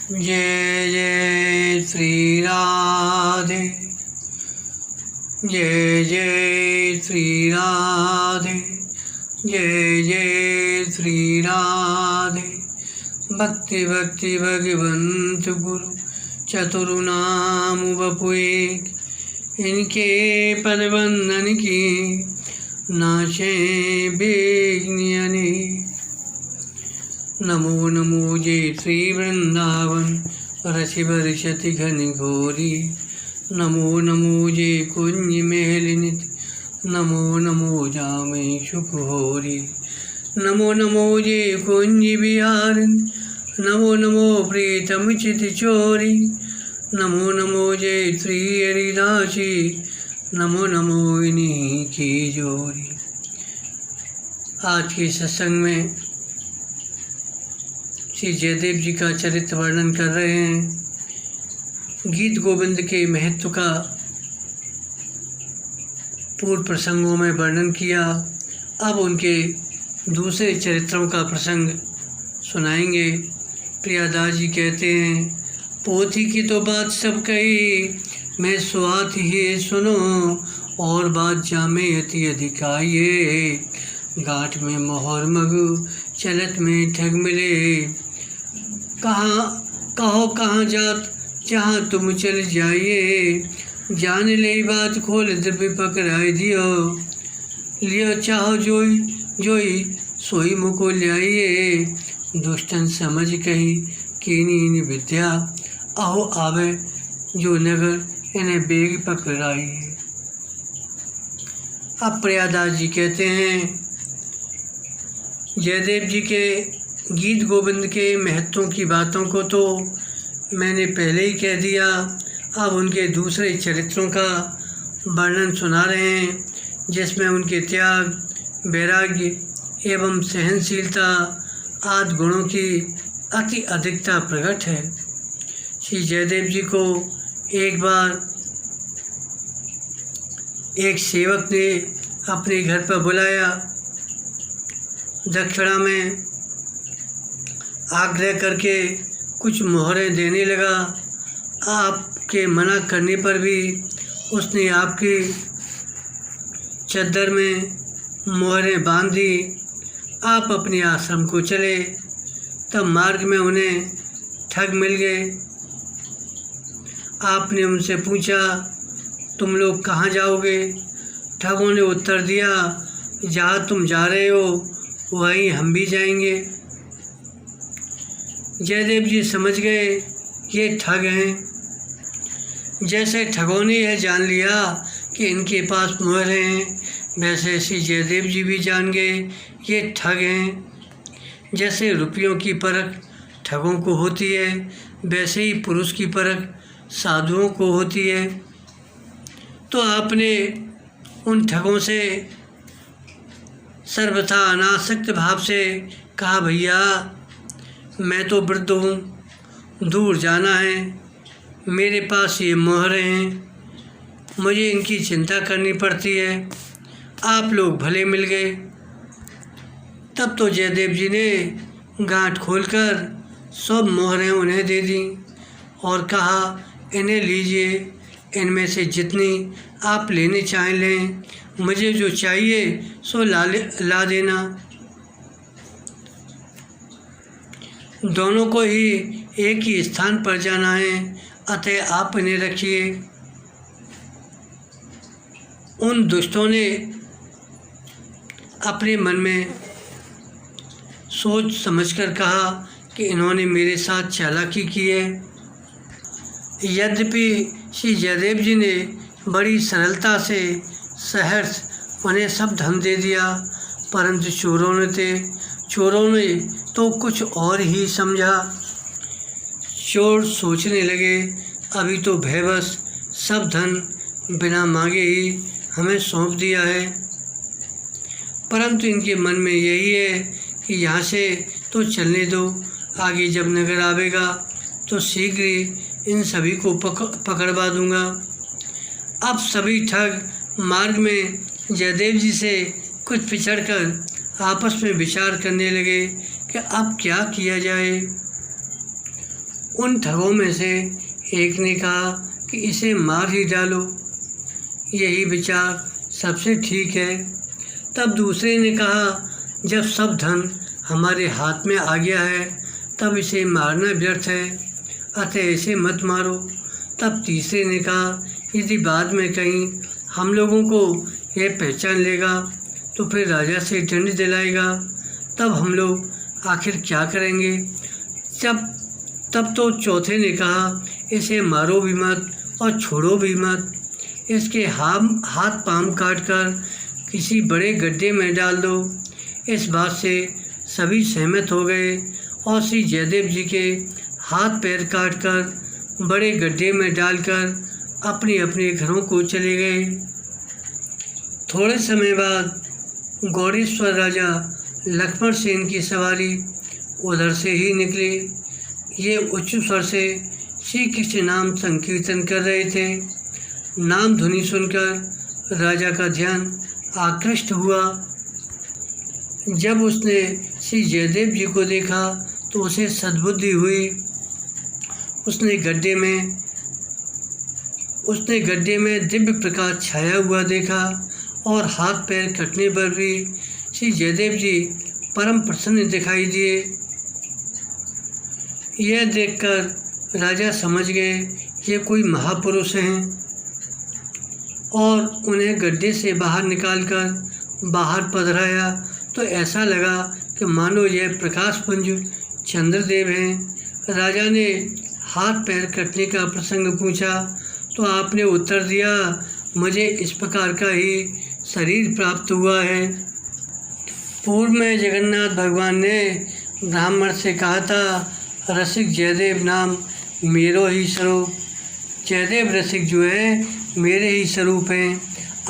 जय जय श्री राधे, जय जय श्री राधे, जय जय श्री राधे। भक्ति भक्ति भगवंत गुरु चतुर्नाम बपुए, इनके पद वंदन की नाचे बेगनियने। नमो नमो जय श्री वृंदावन रसि वर्षति घन घोरी। नमो नमो जय कुंज मेलिनित, नमो नमो जामे सुख होरी। नमो नमो जय कुंज बिहार, नमो नमो प्रीतम चित चोरी। नमो नमो जय श्री हरिदासी, नमो नमो इन्हीं की जोरी। आज के सत्संग में श्री जयदेव जी का चरित्र वर्णन कर रहे हैं। गीत गोविंद के महत्व का पूर्व प्रसंगों में वर्णन किया। अब उनके दूसरे चरित्रों का प्रसंग सुनाएंगे। प्रियादास जी कहते हैं, पोथी की तो बात सब कही, मैं स्वात ही सुनो, और बात जामे अति अधिकाये। गांठ में मोहर मगु, चलत में ठग मिले। कहाँ जात जहाँ तुम चल जाइए। जान ले बात खोल द्रव्य पकड़ाई दियो। लियो चाहो जोई सोई मुको ल्याइए। दुष्टन समझ कही कीनी विद्या, अहो आवे जो नगर इन्हें बेग पकड़ाइए। अब प्रियादास जी कहते हैं, जयदेव जी के गीत गोविंद के महत्वों की बातों को तो मैंने पहले ही कह दिया। अब उनके दूसरे चरित्रों का वर्णन सुना रहे हैं, जिसमें उनके त्याग, वैराग्य एवं सहनशीलता आदि गुणों की अति अधिकता प्रकट है। श्री जयदेव जी को एक बार एक सेवक ने अपने घर पर बुलाया। दक्षिणा में आग्रह करके कुछ मोहरें देने लगा। आपके मना करने पर भी उसने आपकी चद्दर में मोहरें बांध दी। आप अपने आश्रम को चले, तब मार्ग में उन्हें ठग मिल गए। आपने उनसे पूछा, तुम लोग कहाँ जाओगे? ठगों ने उत्तर दिया, जहाँ तुम जा रहे हो वहीं हम भी जाएंगे। जयदेव जी समझ गए ये ठग हैं। जैसे ठगों ने यह जान लिया कि इनके पास मोहरें हैं, वैसे श्री जयदेव जी भी जान गए ये ठग हैं। जैसे रुपयों की परख ठगों को होती है, वैसे ही पुरुष की परख साधुओं को होती है। तो आपने उन ठगों से सर्वथा अनासक्त भाव से कहा, भैया मैं तो वृद्ध हूँ, दूर जाना है, मेरे पास ये मोहरें हैं, मुझे इनकी चिंता करनी पड़ती है, आप लोग भले मिल गए। तब तो जयदेव जी ने गांठ खोलकर सब मोहरें उन्हें दे दी और कहा, इन्हें लीजिए, इनमें से जितनी आप लेने चाहें लें, मुझे जो चाहिए सो ला देना। दोनों को ही एक ही स्थान पर जाना है, अतः आप इन्हें रखिए। उन दुष्टों ने अपने मन में सोच समझकर कहा कि इन्होंने मेरे साथ चालाकी की है। यद्यपि श्री जयदेव जी ने बड़ी सरलता से सहर्ष उन्हें सब धन दे दिया, परंतु चोरों ने तो कुछ और ही समझा। चोर सोचने लगे, अभी तो भयवश सब धन बिना मांगे ही हमें सौंप दिया है, परंतु इनके मन में यही है कि यहाँ से तो चलने दो, आगे जब नगर आवेगा तो शीघ्र ही इन सभी को पकड़वा दूंगा। अब सभी ठग मार्ग में जयदेव जी से कुछ पिछड़कर आपस में विचार करने लगे कि अब क्या किया जाए। उन ठगों में से एक ने कहा कि इसे मार ही डालो, यही विचार सबसे ठीक है। तब दूसरे ने कहा, जब सब धन हमारे हाथ में आ गया है तब इसे मारना व्यर्थ है, अतः इसे मत मारो। तब तीसरे ने कहा, यदि बाद में कहीं हम लोगों को यह पहचान लेगा तो फिर राजा से दंड दिलाएगा, तब हम लोग आखिर क्या करेंगे। तब तो चौथे ने कहा, इसे मारो भी मत और छोड़ो भी मत, इसके हाथ पांव काट कर किसी बड़े गड्ढे में डाल दो। इस बात से सभी सहमत हो गए और श्री जयदेव जी के हाथ पैर काट कर बड़े गड्ढे में डालकर अपने अपने घरों को चले गए। थोड़े समय बाद गौरेश्वर राजा लक्ष्मण सेन की सवारी उधर से ही निकली। ये उच्च स्वर से श्री कृष्ण नाम संकीर्तन कर रहे थे। नाम ध्वनि सुनकर राजा का ध्यान आकृष्ट हुआ। जब उसने श्री जयदेव जी को देखा तो उसे सद्बुद्धि हुई। उसने गड्ढे में दिव्य प्रकाश छाया हुआ देखा और हाथ पैर कटने पर भी श्री जयदेव जी परम प्रसन्न दिखाई दिए। यह देखकर राजा समझ गए ये कोई महापुरुष हैं और उन्हें गड्ढे से बाहर निकालकर बाहर पधराया तो ऐसा लगा कि मानो यह प्रकाशपुंज चंद्रदेव हैं। राजा ने हाथ पैर कटने का प्रसंग पूछा तो आपने उत्तर दिया, मुझे इस प्रकार का ही शरीर प्राप्त हुआ है। पूर्व में जगन्नाथ भगवान ने ब्राह्मण से कहा था, रसिक जयदेव नाम मेरो ही स्वरूप, जयदेव रसिक जो है मेरे ही स्वरूप हैं।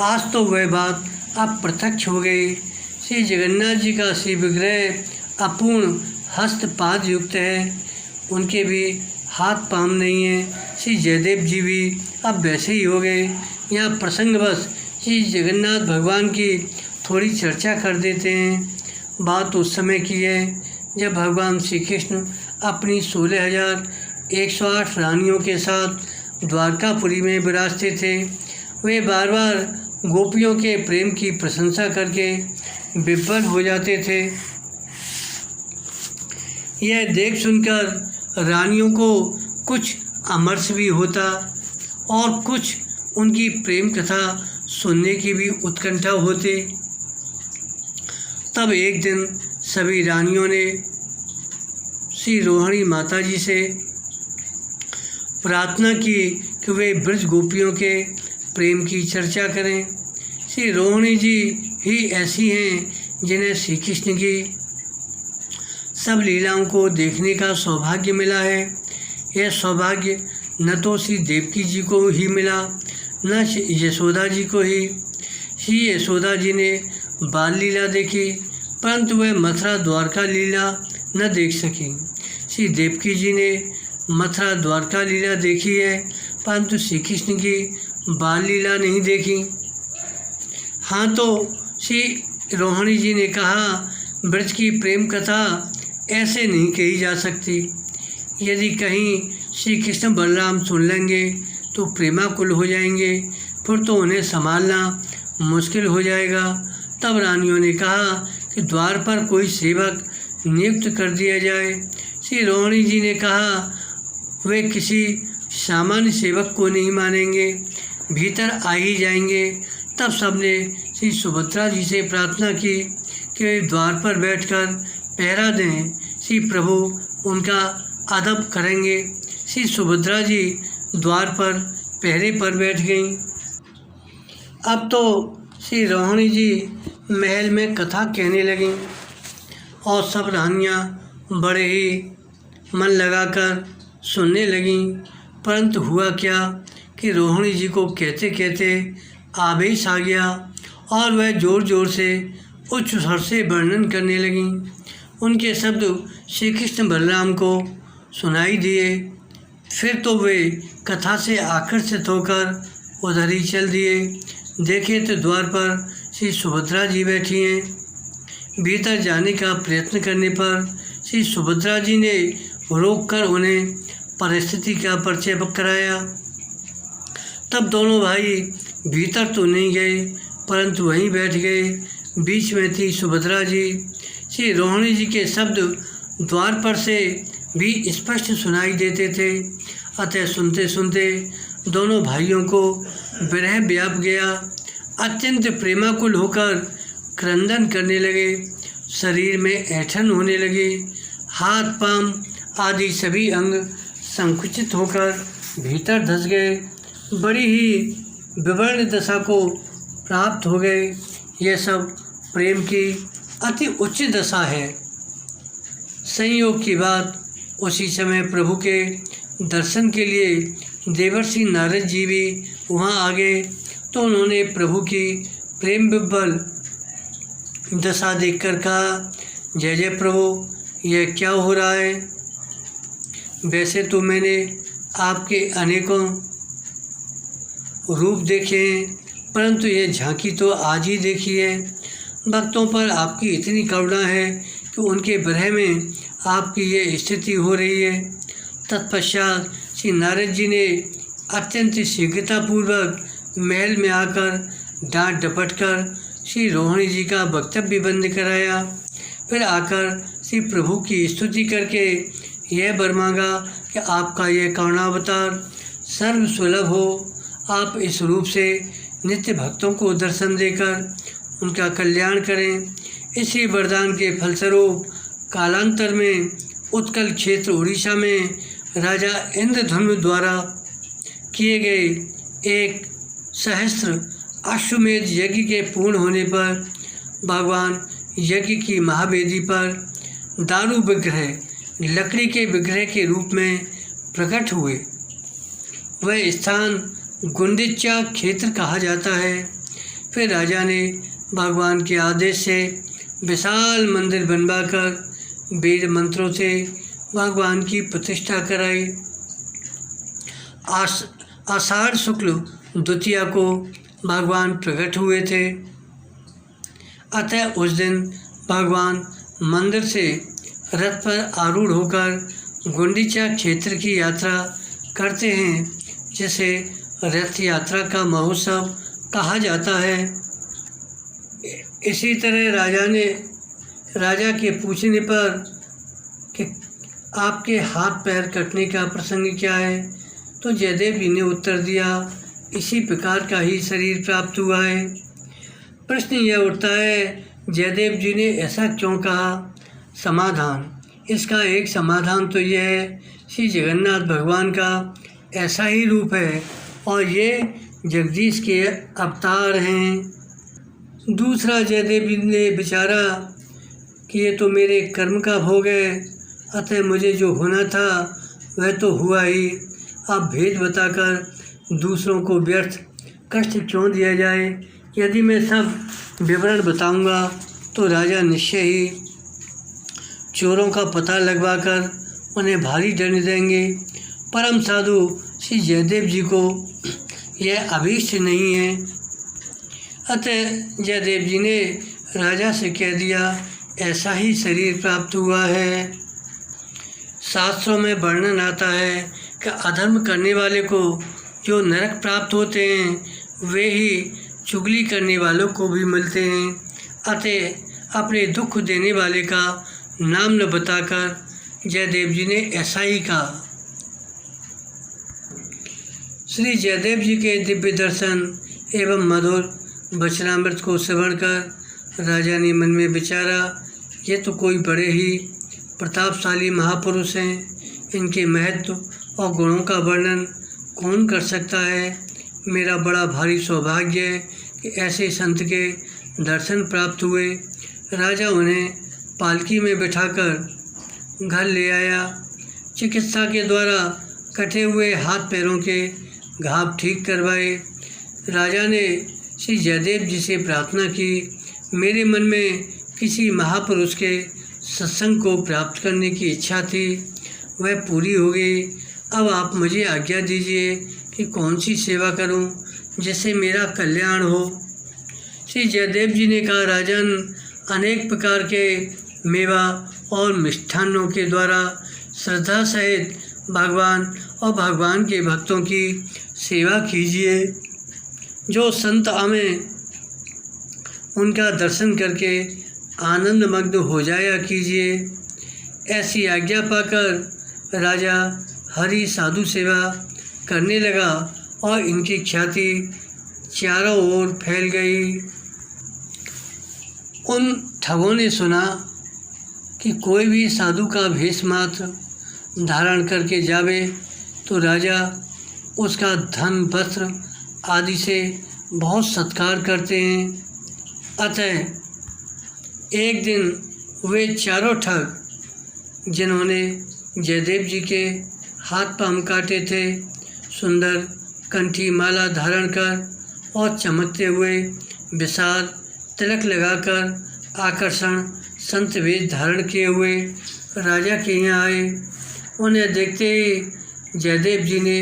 आज तो वह बात अब प्रत्यक्ष हो गई। श्री जगन्नाथ जी का श्री विग्रह अपूर्ण हस्त पाद युक्त है, उनके भी हाथ पांव नहीं है। श्री जयदेव जी भी अब वैसे ही हो गए। यहाँ प्रसंगवश श्री जगन्नाथ भगवान की थोड़ी चर्चा कर देते हैं। बात उस समय की है जब भगवान श्री कृष्ण अपनी 16,108 रानियों के साथ द्वारकापुरी में विराजते थे। वे बार बार गोपियों के प्रेम की प्रशंसा करके विभ्वल हो जाते थे। यह देख सुनकर रानियों को कुछ अमर्ष भी होता और कुछ उनकी प्रेम कथा सुनने की भी उत्कंठा होती। तब एक दिन सभी रानियों ने श्री रोहिणी माता जी से प्रार्थना की कि वे ब्रज गोपियों के प्रेम की चर्चा करें। श्री रोहिणी जी ही ऐसी हैं जिन्हें श्री कृष्ण की सब लीलाओं को देखने का सौभाग्य मिला है। यह सौभाग्य न तो श्री देवकी जी को ही मिला न यशोदा जी को ही। श्री यशोदा जी ने बाल लीला देखी परंतु वह मथुरा द्वारका लीला न देख सकी। श्री देवकी जी ने मथुरा द्वारका लीला देखी है परंतु श्री कृष्ण की बाल लीला नहीं देखी। हाँ, तो श्री रोहिणी जी ने कहा, ब्रज की प्रेम कथा ऐसे नहीं कही जा सकती। यदि कहीं श्री कृष्ण बलराम सुन लेंगे तो प्रेमाकुल हो जाएंगे, फिर तो उन्हें संभालना मुश्किल हो जाएगा। तब रानियों ने कहा कि द्वार पर कोई सेवक नियुक्त कर दिया जाए। श्री रोहिणी जी ने कहा, वे किसी सामान्य सेवक को नहीं मानेंगे, भीतर आ ही जाएंगे। तब सबने श्री सुभद्रा जी से प्रार्थना की कि वे द्वार पर बैठकर पहरा दें, श्री प्रभु उनका अदब करेंगे। श्री सुभद्रा जी द्वार पर पहरे पर बैठ गईं। अब तो श्री रोहिणी जी महल में कथा कहने लगीं और सब रानियाँ बड़े ही मन लगाकर सुनने लगीं। परंतु हुआ क्या कि रोहिणी जी को कहते कहते आवेश आ गया और वह ज़ोर ज़ोर से उच्च स्वर से वर्णन करने लगीं। उनके शब्द श्री कृष्ण बलराम को सुनाई दिए। फिर तो वे कथा से आकर्षित होकर उधर ही चल दिए। देखे तो द्वार पर श्री सुभद्रा जी बैठी हैं। भीतर जाने का प्रयत्न करने पर श्री सुभद्रा जी ने रोककर उन्हें परिस्थिति का परिचय कराया। तब दोनों भाई भीतर तो नहीं गए, परंतु वहीं बैठ गए। बीच में थी सुभद्रा जी। श्री रोहिणी जी के शब्द द्वार पर से भी स्पष्ट सुनाई देते थे। अतः सुनते सुनते दोनों भाइयों को विरह व्याप गया। अत्यंत प्रेमाकुल होकर क्रंदन करने लगे। शरीर में ऐंठन होने लगी। हाथ पांव आदि सभी अंग संकुचित होकर भीतर धंस गए। बड़ी ही विवर्ण दशा को प्राप्त हो गए। यह सब प्रेम की अति उच्च दशा है। संयोग की बात, उसी समय प्रभु के दर्शन के लिए देवर्षि नारद जी भी वहाँ आ गए। तो उन्होंने प्रभु की प्रेम विह्वल दशा देखकर कहा, जय जय प्रभु, यह क्या हो रहा है? वैसे तो मैंने आपके अनेकों रूप देखे हैं, परंतु यह झांकी तो आज ही देखी है। भक्तों पर आपकी इतनी करुणा है कि उनके विरह में आपकी ये स्थिति हो रही है। तत्पश्चात श्री नारद जी ने अत्यंत शीघ्रतापूर्वक महल में आकर डांट डपट कर श्री रोहिणी जी का वक्तव्य बंद कराया। फिर आकर श्री प्रभु की स्तुति करके यह वर मांगा कि आपका यह करुणावतार सर्व सुलभ हो। आप इस रूप से नित्य भक्तों को दर्शन देकर उनका कल्याण करें। इसी वरदान के फलस्वरूप कालांतर में उत्कल क्षेत्र उड़ीसा में राजा इंद्रधनु द्वारा किए गए एक सहस्त्र अश्वमेध यज्ञ के पूर्ण होने पर भगवान यज्ञ की महावेदी पर दारू विग्रह लकड़ी के विग्रह के रूप में प्रकट हुए। वह स्थान गुंडिचा क्षेत्र कहा जाता है। फिर राजा ने भगवान के आदेश से विशाल मंदिर बनवाकर वेद मंत्रों से भगवान की प्रतिष्ठा कराई। आषाढ़ शुक्ल द्वितीया को भगवान प्रकट हुए थे। अतः उस दिन भगवान मंदिर से रथ पर आरूढ़ होकर गुंडिचा क्षेत्र की यात्रा करते हैं, जिसे रथ यात्रा का महोत्सव कहा जाता है। इसी तरह राजा के पूछने पर कि आपके हाथ पैर कटने का प्रसंग क्या है, तो जयदेव जी ने उत्तर दिया, इसी प्रकार का ही शरीर प्राप्त हुआ है। प्रश्न यह उठता है, जयदेव जी ने ऐसा क्यों कहा? समाधान, इसका एक समाधान तो यह है, श्री जगन्नाथ भगवान का ऐसा ही रूप है और ये जगदीश के अवतार हैं। दूसरा, जयदेव जी ने विचारा कि ये तो मेरे कर्म का भोग है, अतः मुझे जो होना था वह तो हुआ ही। अब भेद बताकर दूसरों को व्यर्थ कष्ट क्यों दिया जाए? यदि मैं सब विवरण बताऊंगा तो राजा निश्चय ही चोरों का पता लगवाकर उन्हें भारी दंड देंगे। परम साधु श्री जयदेव जी को यह अभीष्ट नहीं है। अतः जयदेव जी ने राजा से कह दिया, ऐसा ही शरीर प्राप्त हुआ है। शास्त्रों में वर्णन आता है कि अधर्म करने वाले को जो नरक प्राप्त होते हैं वे ही चुगली करने वालों को भी मिलते हैं। अतः अपने दुख देने वाले का नाम न बताकर जयदेव जी ने ऐसा ही कहा। श्री जयदेव जी के दिव्य दर्शन एवं मधुर वचनामृत को श्रवण कर राजा ने मन में विचारा, ये तो कोई बड़े ही प्रतापशाली महापुरुष हैं, इनके महत्व और गुणों का वर्णन कौन कर सकता है। मेरा बड़ा भारी सौभाग्य है कि ऐसे संत के दर्शन प्राप्त हुए। राजा उन्हें पालकी में बिठाकर घर ले आया। चिकित्सा के द्वारा कटे हुए हाथ पैरों के घाव ठीक करवाए। राजा ने श्री जयदेव जी से प्रार्थना की, मेरे मन में किसी महापुरुष के सत्संग को प्राप्त करने की इच्छा थी, वह पूरी हो गई। अब आप मुझे आज्ञा दीजिए कि कौन सी सेवा करूं जिससे मेरा कल्याण हो। श्री जयदेव जी ने कहा, राजन, अनेक प्रकार के मेवा और मिष्ठान्नों के द्वारा श्रद्धा सहित भगवान और भगवान के भक्तों की सेवा कीजिए। जो संत हमें उनका दर्शन करके आनंदमग्न हो जाया कीजिए। ऐसी आज्ञा पाकर राजा हरि साधु सेवा करने लगा और इनकी ख्याति चारों ओर फैल गई। उन ठगों ने सुना कि कोई भी साधु का भेष मात्र धारण करके जावे तो राजा उसका धन वस्त्र आदि से बहुत सत्कार करते हैं। अतः एक दिन वे चारों ठग जिन्होंने जयदेव जी के हाथ पांव काटे थे, सुंदर कंठी माला धारण कर और चमकते हुए विशाल तिलक लगाकर आकर्षण संत वेश धारण किए हुए राजा के यहाँ आए। उन्हें देखते ही जयदेव जी ने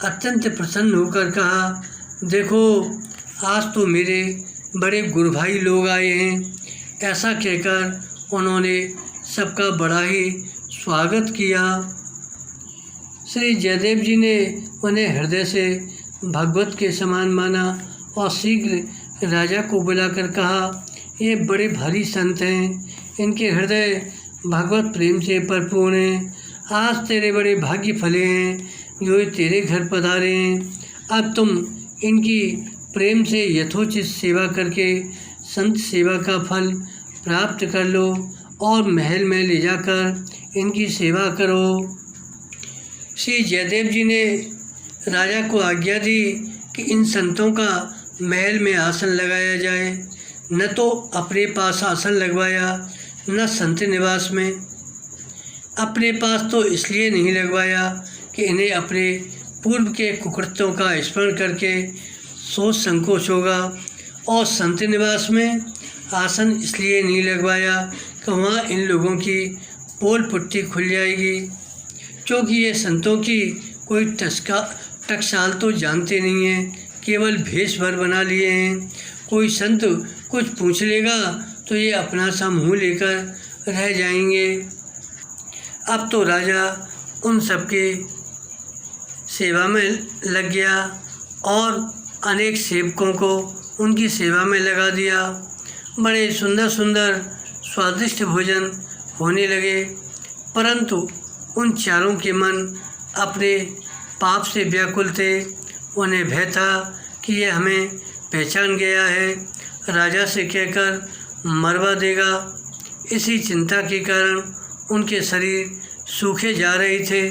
अत्यंत प्रसन्न होकर कहा, देखो आज तो मेरे बड़े गुरु भाई लोग आए हैं। ऐसा कहकर उन्होंने सबका बड़ा ही स्वागत किया। श्री जयदेव जी ने उन्हें हृदय से भगवत के समान माना और शीघ्र राजा को बुलाकर कहा, ये बड़े भारी संत हैं, इनके हृदय भगवत प्रेम से परिपूर्ण हैं। आज तेरे बड़े भाग्य फले हैं जो तेरे घर पधारे हैं। अब तुम इनकी प्रेम से यथोचित सेवा करके संत सेवा का फल प्राप्त कर लो और महल में ले जाकर इनकी सेवा करो। श्री जयदेव जी ने राजा को आज्ञा दी कि इन संतों का महल में आसन लगाया जाए। न तो अपने पास आसन लगवाया न संत निवास में। अपने पास तो इसलिए नहीं लगवाया कि इन्हें अपने पूर्व के कुकृत्यों का स्मरण करके सोच संकोच होगा, और संत निवास में आसन इसलिए नहीं लगवाया कि वहाँ इन लोगों की पोल पुट्टी खुल जाएगी, क्योंकि ये संतों की कोई टकसाल तो जानते नहीं हैं, केवल भेष भर बना लिए हैं। कोई संत कुछ पूछ लेगा तो ये अपना सा मुँह लेकर रह जाएंगे। अब तो राजा उन सबके सेवा में लग गया और अनेक सेवकों को उनकी सेवा में लगा दिया। बड़े सुंदर सुंदर स्वादिष्ट भोजन होने लगे, परंतु उन चारों के मन अपने पाप से व्याकुल थे। उन्हें भय था कि यह हमें पहचान गया है, राजा से कहकर मरवा देगा। इसी चिंता के कारण उनके शरीर सूखे जा रहे थे।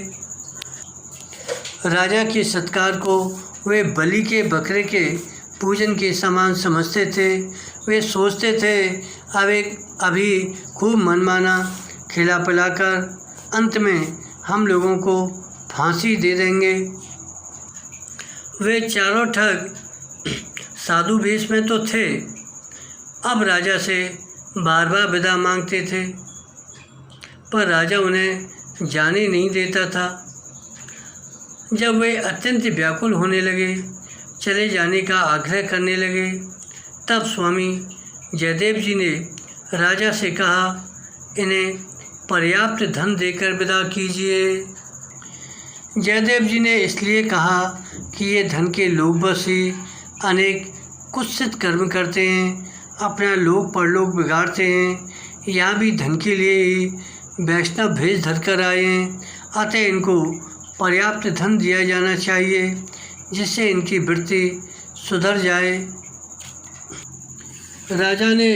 राजा के सत्कार को वे बलि के बकरे के पूजन के समान समझते थे। वे सोचते थे अभी खूब मनमाना खिला पिलाकर अंत में हम लोगों को फांसी दे देंगे। वे चारों ठग साधु वेश में तो थे, अब राजा से बार बार विदा मांगते थे, पर राजा उन्हें जाने नहीं देता था। जब वे अत्यंत व्याकुल होने लगे, चले जाने का आग्रह करने लगे, तब स्वामी जयदेव जी ने राजा से कहा, इन्हें पर्याप्त धन देकर विदा कीजिए। जयदेव जी ने इसलिए कहा कि ये धन के लोभ बस ही अनेक कुत्सित कर्म करते हैं, अपना लोक परलोक बिगाड़ते हैं। यहाँ भी धन के लिए ही वैष्णव भेष धरकर आए हैं, अतः इनको पर्याप्त धन दिया जाना चाहिए जिससे इनकी वृत्ति सुधर जाए। राजा ने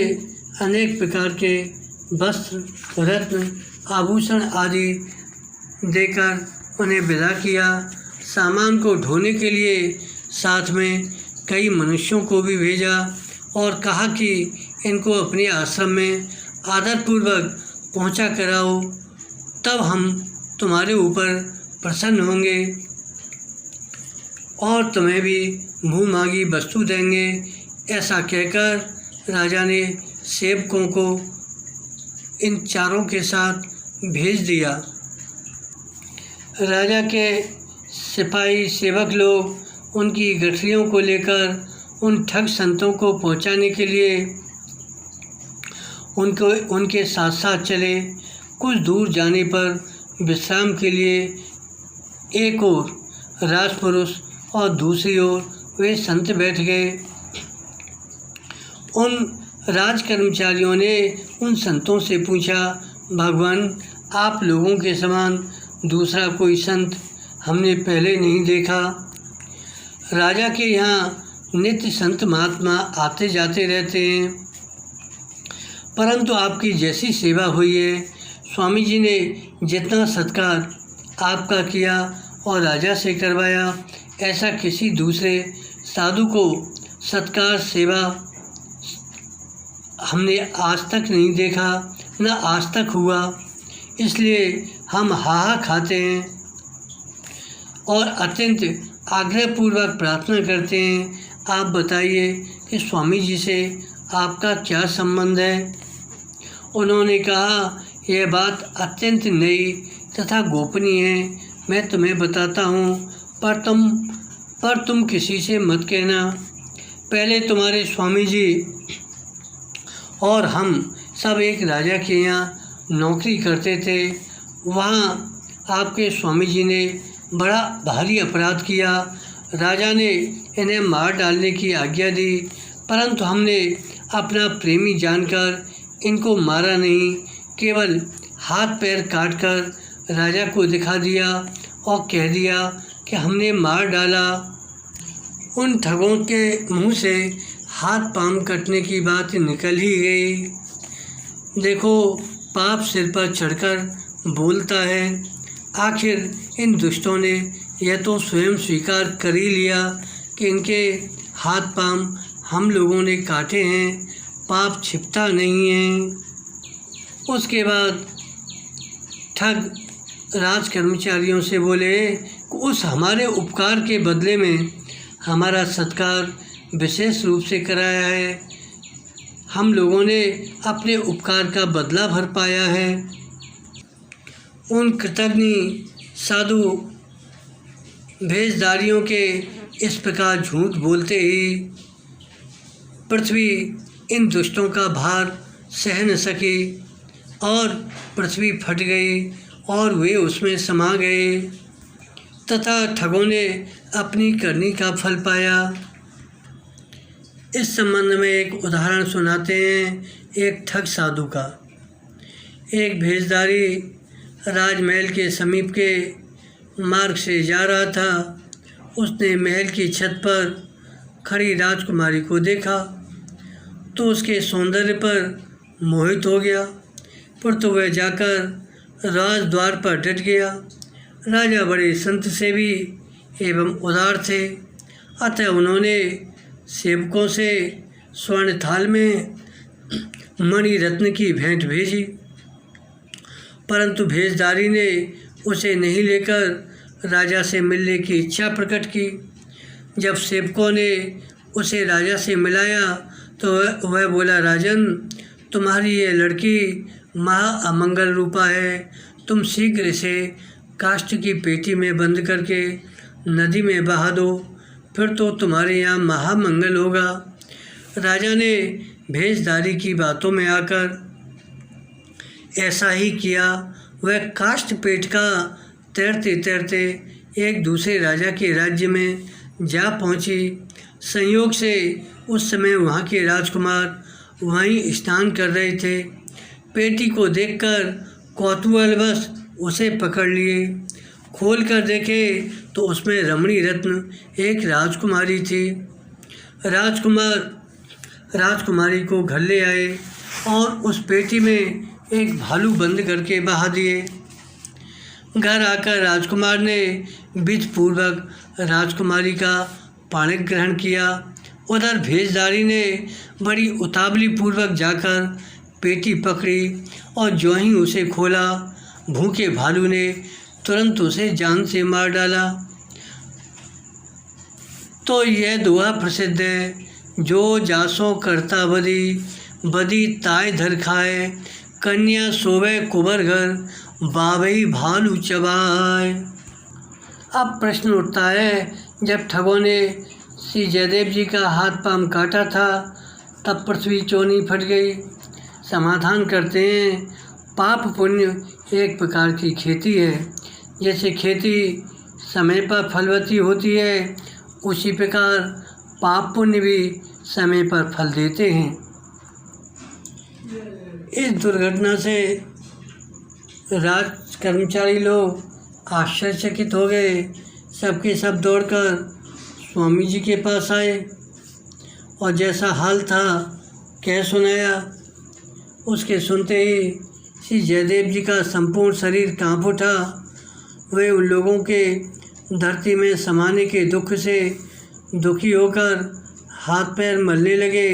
अनेक प्रकार के वस्त्र, रत्न, आभूषण आदि देकर उन्हें विदा किया। सामान को ढोने के लिए साथ में कई मनुष्यों को भी भेजा और कहा कि इनको अपने आश्रम में आदरपूर्वक पहुंचा कराओ, तब हम तुम्हारे ऊपर प्रसन्न होंगे और तुम्हें भी मुँह मांगी वस्तु देंगे। ऐसा कहकर राजा ने सेवकों को इन चारों के साथ भेज दिया। राजा के सिपाही सेवक लोग उनकी गठरियों को लेकर उन ठग संतों को पहुंचाने के लिए उनके साथ साथ चले। कुछ दूर जाने पर विश्राम के लिए एक ओर राजपुरुष और दूसरी ओर वे संत बैठ गए। उन राज कर्मचारियों ने उन संतों से पूछा, भगवान, आप लोगों के समान दूसरा कोई संत हमने पहले नहीं देखा। राजा के यहाँ नित्य संत महात्मा आते जाते रहते हैं, परंतु आपकी जैसी सेवा हुई है, स्वामी जी ने जितना सत्कार आपका किया और राजा से करवाया, ऐसा किसी दूसरे साधु को सत्कार सेवा हमने आज तक नहीं देखा, न आज तक हुआ। इसलिए हम हाहा खाते हैं और अत्यंत आग्रहपूर्वक प्रार्थना करते हैं, आप बताइए कि स्वामी जी से आपका क्या संबंध है। उन्होंने कहा, यह बात अत्यंत नई तथा गोपनीय है, मैं तुम्हें बताता हूँ, पर तुम किसी से मत कहना। पहले तुम्हारे स्वामी जी और हम सब एक राजा के यहाँ नौकरी करते थे। वहाँ आपके स्वामी जी ने बड़ा भारी अपराध किया। राजा ने इन्हें मार डालने की आज्ञा दी, परंतु हमने अपना प्रेमी जानकर इनको मारा नहीं, केवल हाथ पैर काटकर राजा को दिखा दिया और कह दिया कि हमने मार डाला। उन ठगों के मुंह से हाथ पांव कटने की बात निकल ही गई। देखो, पाप सिर पर चढ़कर बोलता है। आखिर इन दुष्टों ने यह तो स्वयं स्वीकार कर ही लिया कि इनके हाथ पांव हम लोगों ने काटे हैं, पाप छिपता नहीं है। उसके बाद ठग राज कर्मचारियों से बोले, उस हमारे उपकार के बदले में हमारा सत्कार विशेष रूप से कराया है, हम लोगों ने अपने उपकार का बदला भर पाया है। उन कृतज्ञ साधु भेषधारियों के इस प्रकार झूठ बोलते ही पृथ्वी इन दुष्टों का भार सह न सकी और पृथ्वी फट गई और वे उसमें समा गए तथा ठगों ने अपनी करनी का फल पाया। इस संबंध में एक उदाहरण सुनाते हैं एक ठग साधु का। एक भेषधारी राजमहल के समीप के मार्ग से जा रहा था। उसने महल की छत पर खड़ी राजकुमारी को देखा तो उसके सौंदर्य पर मोहित हो गया, पर तो वह जाकर राजद्वार पर डट गया। राजा बड़े संत सेवी एवं उदार थे, अतः उन्होंने सेवकों से स्वर्ण थाल में मणि रत्न की भेंट भेजी, परंतु भेषधारी ने उसे नहीं लेकर राजा से मिलने की इच्छा प्रकट की। जब सेवकों ने उसे राजा से मिलाया तो वह बोला, राजन, तुम्हारी ये लड़की महा अमंगल रूपा है, तुम शीघ्र इसे काष्ठ की पेटी में बंद करके नदी में बहा दो, फिर तो तुम्हारे यहाँ महामंगल होगा। राजा ने भेषधारी की बातों में आकर ऐसा ही किया। वह काष्ठ पेट का तैरते तैरते एक दूसरे राजा के राज्य में जा पहुँची। संयोग से उस समय वहाँ के राजकुमार वहीं स्नान कर रहे थे। पेटी को देखकर कौतूहलवश उसे पकड़ लिए। खोल कर देखे तो उसमें रमणी रत्न एक राजकुमारी थी। राजकुमारी को घर ले आए और उस पेटी में एक भालू बंद करके बहा दिए। घर आकर राजकुमार ने विधिपूर्वक राजकुमारी का पाणी ग्रहण किया। उधर भेषधारी ने बड़ी उतावली पूर्वक जाकर पेटी पकड़ी और जो ही उसे खोला, भूखे भालू ने तुरंत उसे जान से मार डाला। तो यह दोहा प्रसिद्ध है, जो जासों करता बदी, बदी ताय धर खाए, कन्या सोवे कुबर घर, बाबई भालू चबाए। अब प्रश्न उठता है, जब ठगों ने श्री जयदेव जी का हाथ पांव काटा था तब पृथ्वी क्यों नहीं फट गई? समाधान करते हैं, पाप पुण्य एक प्रकार की खेती है। जैसे खेती समय पर फलवती होती है, उसी प्रकार पाप पुण्य भी समय पर फल देते हैं। इस दुर्घटना से राज कर्मचारी लोग आश्चर्यचकित हो गए। सबके सब दौड़कर स्वामी जी के पास आए और जैसा हाल था कह सुनाया। उसके सुनते ही श्री जयदेव जी का संपूर्ण शरीर कांप उठा। वे उन लोगों के धरती में समाने के दुख से दुखी होकर हाथ पैर मलने लगे।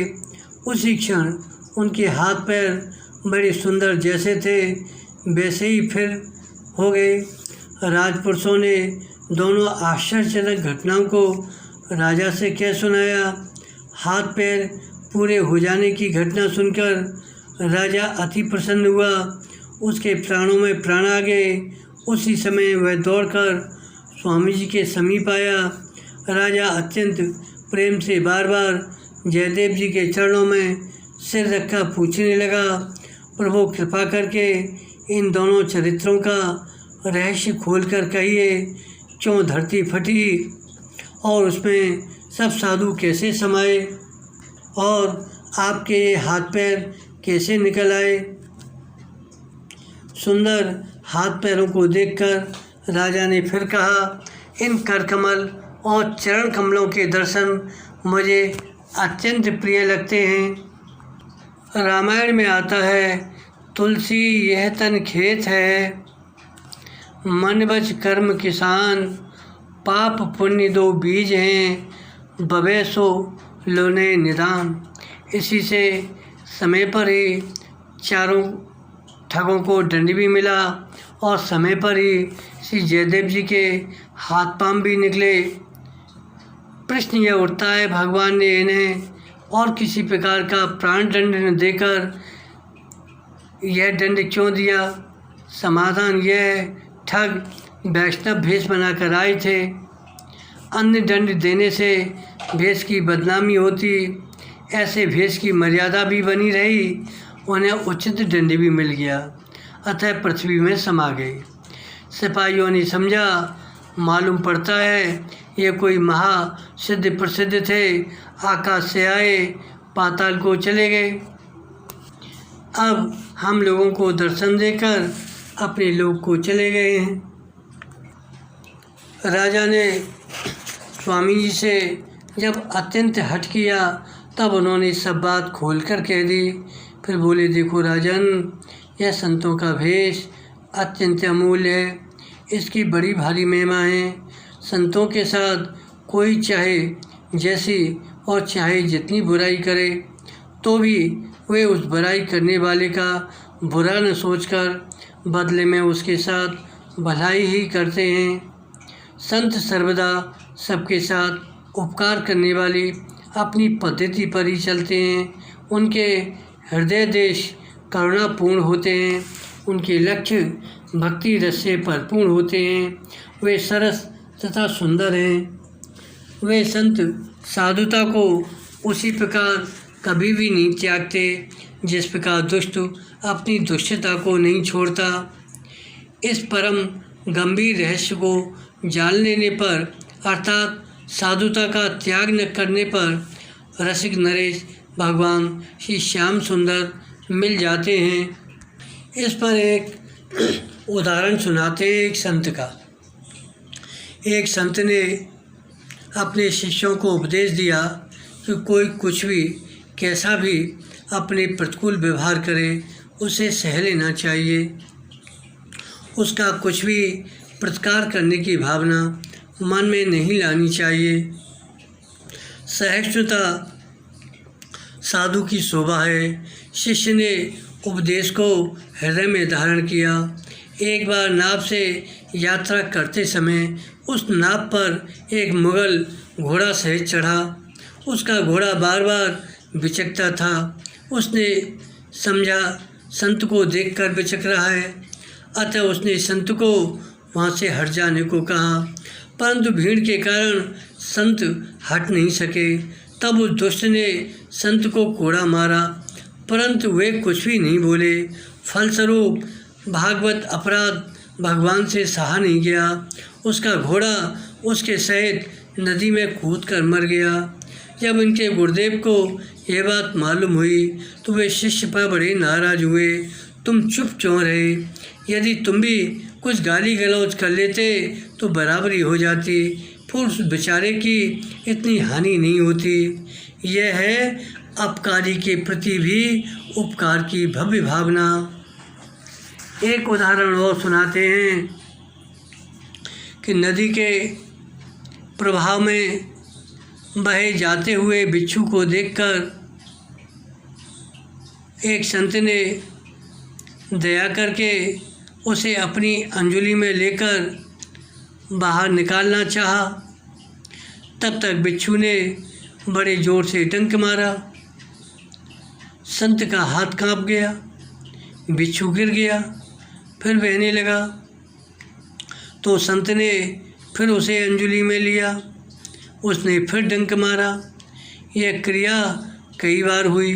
उसी क्षण उनके हाथ पैर बड़े सुंदर जैसे थे वैसे ही फिर हो गए। राजपुरुषों ने दोनों आश्चर्यजनक घटनाओं को राजा से कह सुनाया। हाथ पैर पूरे हो जाने की घटना सुनकर राजा अति प्रसन्न हुआ। उसके प्राणों में प्राण आ गए। उसी समय वह दौड़कर स्वामी जी के समीप आया। राजा अत्यंत प्रेम से बार बार जयदेव जी के चरणों में सिर रखकर पूछने लगा, प्रभु कृपा करके इन दोनों चरित्रों का रहस्य खोलकर कहिए। क्यों धरती फटी और उसमें सब साधु कैसे समाये और आपके ये हाथ पैर कैसे निकल आए। सुंदर हाथ पैरों को देखकर राजा ने फिर कहा, इन करकमल और चरण कमलों के दर्शन मुझे अत्यंत प्रिय लगते हैं। रामायण में आता है, तुलसी यह तन खेत है, मन बच कर्म किसान, पाप पुण्य दो बीज हैं, बबे सो लोने निदान। इसी से समय पर ही चारों ठगों को दंड भी मिला और समय पर ही श्री जयदेव जी के हाथ पांव भी निकले। प्रश्न यह उठता है, भगवान ने इन्हें और किसी प्रकार का प्राण दंड न देकर यह दंड क्यों दिया? समाधान यह है, ठग वैष्णव भेष बनाकर आए थे। अन्य दंड देने से भेष की बदनामी होती, ऐसे भेष की मर्यादा भी बनी रही, उन्हें उचित दंड भी मिल गया, अतः पृथ्वी में समा गए। सिपाहियों ने समझा, मालूम पड़ता है ये कोई महा सिद्ध प्रसिद्ध थे, आकाश से आए पाताल को चले गए, अब हम लोगों को दर्शन देकर अपने लोग को चले गए हैं। राजा ने स्वामी जी से जब अत्यंत हठ किया तब उन्होंने सब बात खोलकर कह दी। फिर बोले, देखो राजन, यह संतों का भेष अत्यंत अमूल्य है, इसकी बड़ी भारी महिमा है। संतों के साथ कोई चाहे जैसी और चाहे जितनी बुराई करे तो भी वे उस बुराई करने वाले का बुरा न सोचकर बदले में उसके साथ भलाई ही करते हैं। संत सर्वदा सबके साथ उपकार करने वाली अपनी पद्धति पर ही चलते हैं। उनके हृदय देश करुणापूर्ण होते हैं, उनके लक्ष्य भक्ति रस से भरपूर होते हैं, वे सरस तथा सुंदर हैं। वे संत साधुता को उसी प्रकार कभी भी नहीं त्यागते जिस प्रकार दुष्ट अपनी दुष्टता को नहीं छोड़ता। इस परम गंभीर रहस्य को जान लेने पर अर्थात साधुता का त्याग न करने पर रसिक नरेश भगवान श्री श्याम सुंदर मिल जाते हैं। इस पर एक उदाहरण सुनाते हैं एक संत का। एक संत ने अपने शिष्यों को उपदेश दिया कि कोई कुछ भी कैसा भी अपने प्रतिकूल व्यवहार करे उसे सह लेना चाहिए, उसका कुछ भी प्रतिकार करने की भावना मन में नहीं लानी चाहिए। सहिष्णुता साधु की शोभा है। शिष्य ने उपदेश को हृदय में धारण किया। एक बार नाव से यात्रा करते समय उस नाव पर एक मुगल घोड़ा सहित चढ़ा। उसका घोड़ा बार बार बिचकता था। उसने समझा संत को देखकर बिचक रहा है, अतः उसने संत को वहाँ से हट जाने को कहा, परंतु भीड़ के कारण संत हट नहीं सके। तब उस दुष्ट ने संत को कोड़ा मारा, परंतु वे कुछ भी नहीं बोले। फलस्वरूप भागवत अपराध भगवान से सहा नहीं गया उसका घोड़ा उसके सहित नदी में कूद कर मर गया। जब उनके गुरुदेव को यह बात मालूम हुई तो वे शिष्य पर बड़े नाराज हुए। तुम चुप क्यों रहे? यदि तुम भी कुछ गाली गलौज कर लेते तो बराबरी हो जाती, फिर उस बेचारे की इतनी हानि नहीं होती। यह है अपकारी के प्रति भी उपकार की भव्य भावना। एक उदाहरण और सुनाते हैं कि नदी के प्रवाह में बहे जाते हुए बिच्छू को देखकर एक संत ने दया करके उसे अपनी अंजुली में लेकर बाहर निकालना चाहा। तब तक बिच्छू ने बड़े जोर से डंक मारा। संत का हाथ कांप गया, बिच्छू गिर गया, फिर बहने लगा। तो संत ने फिर उसे अंजुली में लिया, उसने फिर डंक मारा। यह क्रिया कई बार हुई।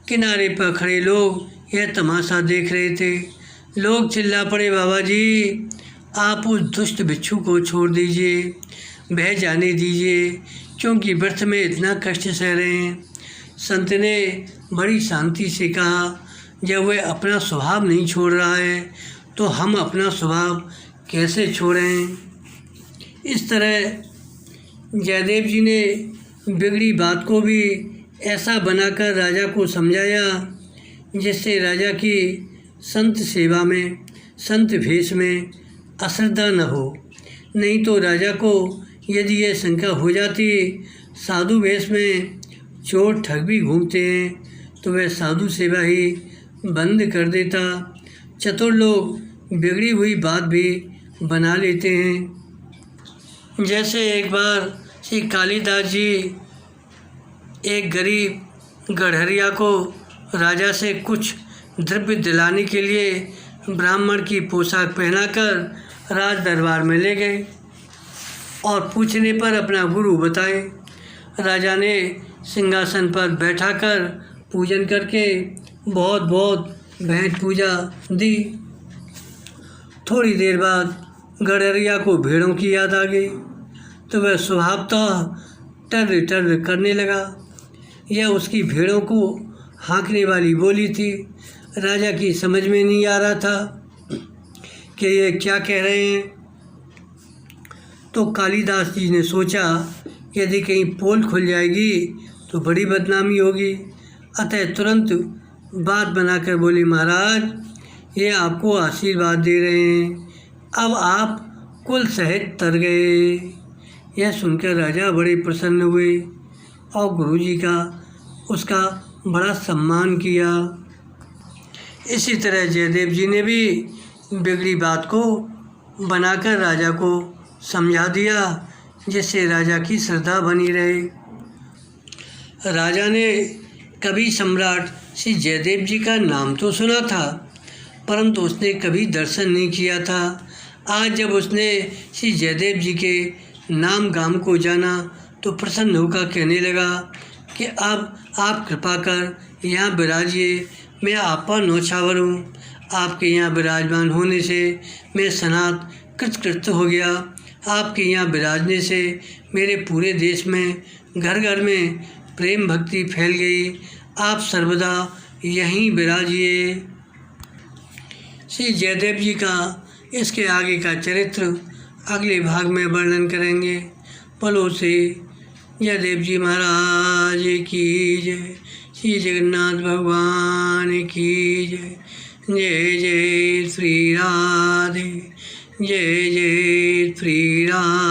किनारे पर खड़े लोग यह तमाशा देख रहे थे। लोग चिल्ला पड़े, बाबा जी आप उस दुष्ट बिच्छू को छोड़ दीजिए, बह जाने दीजिए, क्योंकि व्यर्थ में इतना कष्ट सह रहे हैं। संत ने बड़ी शांति से कहा, जब वह अपना स्वभाव नहीं छोड़ रहा है तो हम अपना स्वभाव कैसे छोड़ें। इस तरह जयदेव जी ने बिगड़ी बात को भी ऐसा बनाकर राजा को समझाया जिससे राजा की संत सेवा में, संत भेष में अश्रद्धा न हो। नहीं तो राजा को यदि यह शंका हो जाती साधु वेश में चोर ठग भी घूमते हैं तो वह साधु सेवा ही बंद कर देता। चतुर लोग बिगड़ी हुई बात भी बना लेते हैं। जैसे एक बार श्री कालिदास जी एक गरीब गड़हरिया को राजा से कुछ द्रव्य दिलाने के लिए ब्राह्मण की पोशाक पहनाकर राज दरबार में ले गए और पूछने पर अपना गुरु बताए। राजा ने सिंहासन पर बैठाकर पूजन करके बहुत बहुत भेंट पूजा दी। थोड़ी देर बाद गड़हरिया को भेड़ों की याद आ गई तो वह स्वभावतः टर्र टर्र करने लगा। यह उसकी भेड़ों को हाँकने वाली बोली थी। राजा की समझ में नहीं आ रहा था कि ये क्या कह रहे हैं। तो कालिदास जी ने सोचा यदि कहीं पोल खुल जाएगी तो बड़ी बदनामी होगी। अतः तुरंत बात बनाकर बोले, महाराज ये आपको आशीर्वाद दे रहे हैं, अब आप कुल सहित तर गए। यह सुनकर राजा बड़े प्रसन्न हुए और गुरुजी का उसका बड़ा सम्मान किया। इसी तरह जयदेव जी ने भी बिगड़ी बात को बनाकर राजा को समझा दिया जिससे राजा की श्रद्धा बनी रहे। राजा ने कभी सम्राट श्री जयदेव जी का नाम तो सुना था परंतु उसने कभी दर्शन नहीं किया था। आज जब उसने श्री जयदेव जी के नाम गाम को जाना तो प्रसन्न होकर कहने लगा कि अब आप कृपा कर यहाँ विराजिए, मैं आप पर नौछावर हूँ। आपके यहाँ विराजमान होने से मैं सनात कृतकृत हो गया। आपके यहाँ विराजने से मेरे पूरे देश में घर घर में प्रेम भक्ति फैल गई। आप सर्वदा यहीं विराजिए। श्री जयदेव जी का इसके आगे का चरित्र अगले भाग में वर्णन करेंगे। बोलो से जयदेव जी महाराज की जय। श्री जगन्नाथ भगवान की जय। जय जय श्री राधे, जय जय श्री राधे।